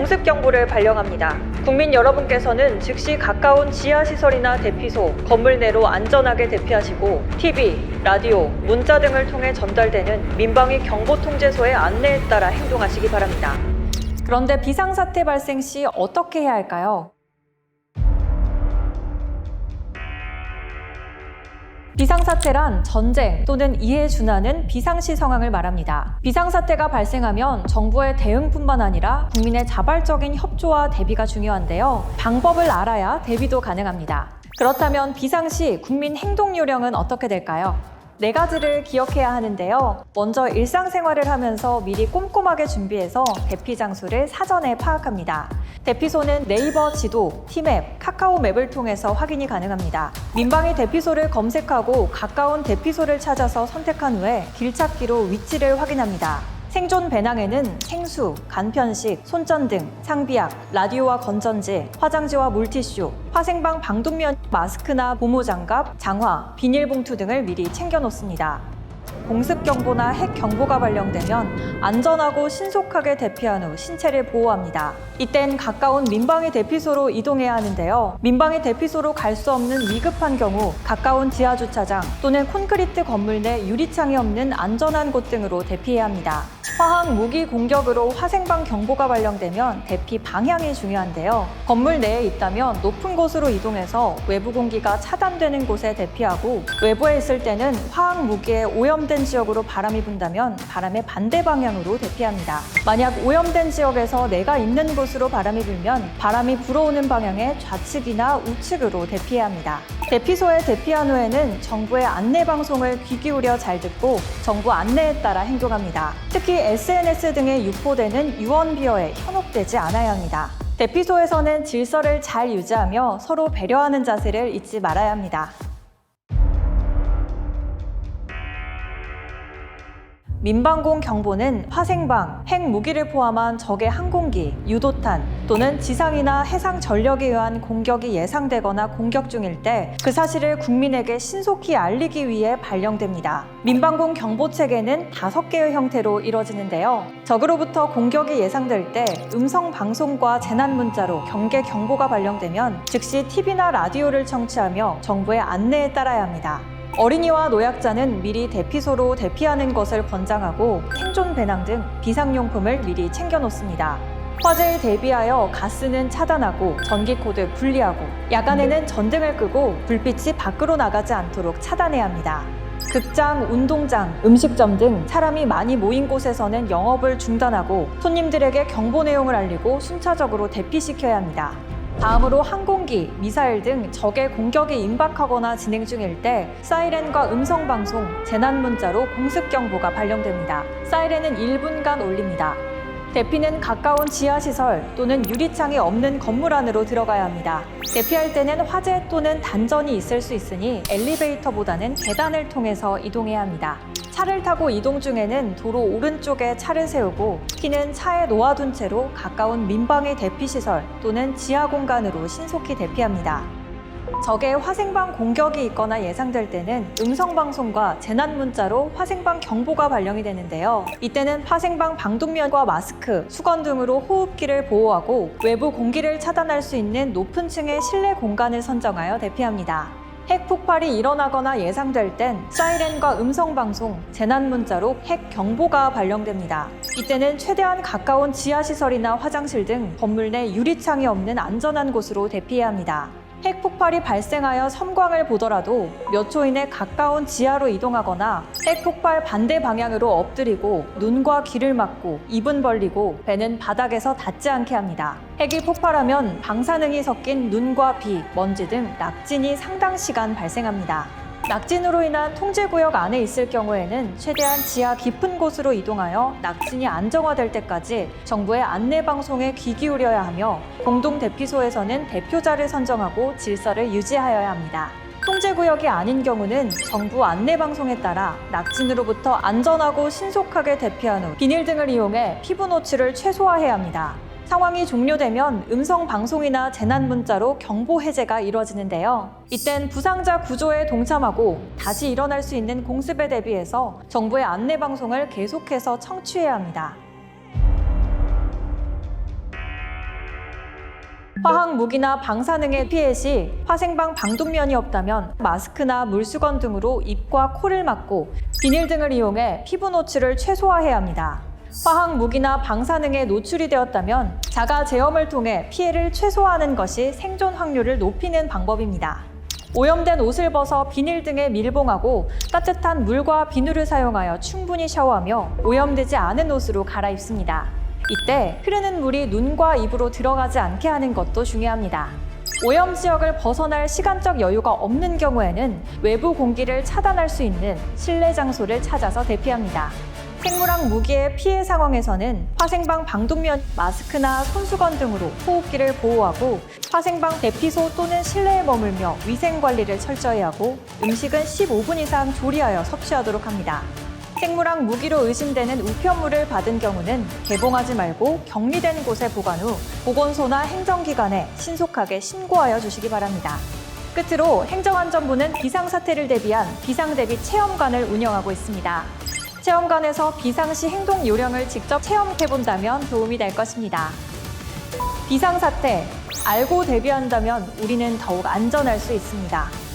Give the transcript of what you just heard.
공습 경보를 발령합니다. 국민 여러분께서는 즉시 가까운 지하시설이나 대피소, 건물 내로 안전하게 대피하시고 TV, 라디오, 문자 등을 통해 전달되는 민방위 경보통제소의 안내에 따라 행동하시기 바랍니다. 그런데 비상사태 발생 시 어떻게 해야 할까요? 비상사태란 전쟁 또는 이에 준하는 비상시 상황을 말합니다. 비상사태가 발생하면 정부의 대응뿐만 아니라 국민의 자발적인 협조와 대비가 중요한데요. 방법을 알아야 대비도 가능합니다. 그렇다면 비상시 국민 행동 요령은 어떻게 될까요? 4가지를 기억해야 하는데요. 먼저 일상생활을 하면서 미리 꼼꼼하게 준비해서 대피 장소를 사전에 파악합니다. 대피소는 네이버 지도, 티맵, 카카오맵을 통해서 확인이 가능합니다. 민방위 대피소를 검색하고 가까운 대피소를 찾아서 선택한 후에 길찾기로 위치를 확인합니다. 생존 배낭에는 생수, 간편식, 손전등, 상비약, 라디오와 건전지, 화장지와 물티슈, 화생방 방독면, 마스크나 보모장갑, 장화, 비닐봉투 등을 미리 챙겨 놓습니다. 공습경보나 핵경보가 발령되면 안전하고 신속하게 대피한 후 신체를 보호합니다. 이땐 가까운 민방위 대피소로 이동해야 하는데요. 민방위 대피소로 갈 수 없는 위급한 경우 가까운 지하주차장 또는 콘크리트 건물 내 유리창이 없는 안전한 곳 등으로 대피해야 합니다. 화학 무기 공격으로 화생방 경보가 발령되면 대피 방향이 중요한데요. 건물 내에 있다면 높은 곳으로 이동해서 외부 공기가 차단되는 곳에 대피하고 외부에 있을 때는 화학 무기에 오염된 지역으로 바람이 분다면 바람의 반대 방향으로 대피합니다. 만약 오염된 지역에서 내가 있는 곳으로 바람이 불면 바람이 불어오는 방향의 좌측이나 우측으로 대피해야 합니다. 대피소에 대피한 후에는 정부의 안내 방송을 귀 기울여 잘 듣고 정부 안내에 따라 행동합니다. 특히 SNS 등에 유포되는 유언비어에 현혹되지 않아야 합니다. 대피소에서는 질서를 잘 유지하며 서로 배려하는 자세를 잊지 말아야 합니다. 민방공 경보는 화생방, 핵무기를 포함한 적의 항공기, 유도탄 또는 지상이나 해상 전력에 의한 공격이 예상되거나 공격 중일 때 그 사실을 국민에게 신속히 알리기 위해 발령됩니다. 민방공 경보 체계는 5개의 형태로 이뤄지는데요. 적으로부터 공격이 예상될 때 음성 방송과 재난 문자로 경계 경보가 발령되면 즉시 TV나 라디오를 청취하며 정부의 안내에 따라야 합니다. 어린이와 노약자는 미리 대피소로 대피하는 것을 권장하고 생존 배낭 등 비상용품을 미리 챙겨 놓습니다. 화재에 대비하여 가스는 차단하고 전기코드 분리하고 야간에는 전등을 끄고 불빛이 밖으로 나가지 않도록 차단해야 합니다. 극장, 운동장, 음식점 등 사람이 많이 모인 곳에서는 영업을 중단하고 손님들에게 경보 내용을 알리고 순차적으로 대피시켜야 합니다. 다음으로 항공기, 미사일 등 적의 공격이 임박하거나 진행 중일 때 사이렌과 음성방송, 재난문자로 공습경보가 발령됩니다. 사이렌은 1분간 울립니다. 대피는 가까운 지하시설 또는 유리창이 없는 건물 안으로 들어가야 합니다. 대피할 때는 화재 또는 단전이 있을 수 있으니 엘리베이터보다는 계단을 통해서 이동해야 합니다. 차를 타고 이동 중에는 도로 오른쪽에 차를 세우고 키는 차에 놓아둔 채로 가까운 민방위 대피시설 또는 지하 공간으로 신속히 대피합니다. 적의 화생방 공격이 있거나 예상될 때는 음성방송과 재난문자로 화생방 경보가 발령이 되는데요. 이때는 화생방 방독면과 마스크, 수건 등으로 호흡기를 보호하고 외부 공기를 차단할 수 있는 높은 층의 실내 공간을 선정하여 대피합니다. 핵폭발이 일어나거나 예상될 땐 사이렌과 음성방송, 재난문자로 핵경보가 발령됩니다. 이때는 최대한 가까운 지하시설이나 화장실 등 건물 내 유리창이 없는 안전한 곳으로 대피해야 합니다. 핵폭발이 발생하여 섬광을 보더라도 몇 초 이내 가까운 지하로 이동하거나 핵폭발 반대 방향으로 엎드리고 눈과 귀를 막고 입은 벌리고 배는 바닥에서 닿지 않게 합니다. 핵이 폭발하면 방사능이 섞인 눈과 비, 먼지 등 낙진이 상당 시간 발생합니다. 낙진으로 인한 통제구역 안에 있을 경우에는 최대한 지하 깊은 곳으로 이동하여 낙진이 안정화될 때까지 정부의 안내방송에 귀 기울여야 하며 공동대피소에서는 대표자를 선정하고 질서를 유지하여야 합니다. 통제구역이 아닌 경우는 정부 안내방송에 따라 낙진으로부터 안전하고 신속하게 대피한 후 비닐 등을 이용해 피부 노출을 최소화해야 합니다. 상황이 종료되면 음성방송이나 재난문자로 경보 해제가 이루어지는데요. 이땐 부상자 구조에 동참하고 다시 일어날 수 있는 공습에 대비해서 정부의 안내방송을 계속해서 청취해야 합니다. 화학 무기나 방사능의 피해 시 화생방 방독면이 없다면 마스크나 물수건 등으로 입과 코를 막고 비닐 등을 이용해 피부 노출을 최소화해야 합니다. 화학 무기나 방사능에 노출이 되었다면 자가 제염을 통해 피해를 최소화하는 것이 생존 확률을 높이는 방법입니다. 오염된 옷을 벗어 비닐 등에 밀봉하고 따뜻한 물과 비누를 사용하여 충분히 샤워하며 오염되지 않은 옷으로 갈아입습니다. 이때 흐르는 물이 눈과 입으로 들어가지 않게 하는 것도 중요합니다. 오염 지역을 벗어날 시간적 여유가 없는 경우에는 외부 공기를 차단할 수 있는 실내 장소를 찾아서 대피합니다. 생물학 무기의 피해 상황에서는 화생방 방독면, 마스크나 손수건 등으로 호흡기를 보호하고 화생방 대피소 또는 실내에 머물며 위생 관리를 철저히 하고 음식은 15분 이상 조리하여 섭취하도록 합니다. 생물학 무기로 의심되는 우편물을 받은 경우는 개봉하지 말고 격리된 곳에 보관 후 보건소나 행정기관에 신속하게 신고하여 주시기 바랍니다. 끝으로 행정안전부는 비상사태를 대비한 비상대비 체험관을 운영하고 있습니다. 체험관에서 비상시 행동 요령을 직접 체험해본다면 도움이 될 것입니다. 비상사태, 알고 대비한다면 우리는 더욱 안전할 수 있습니다.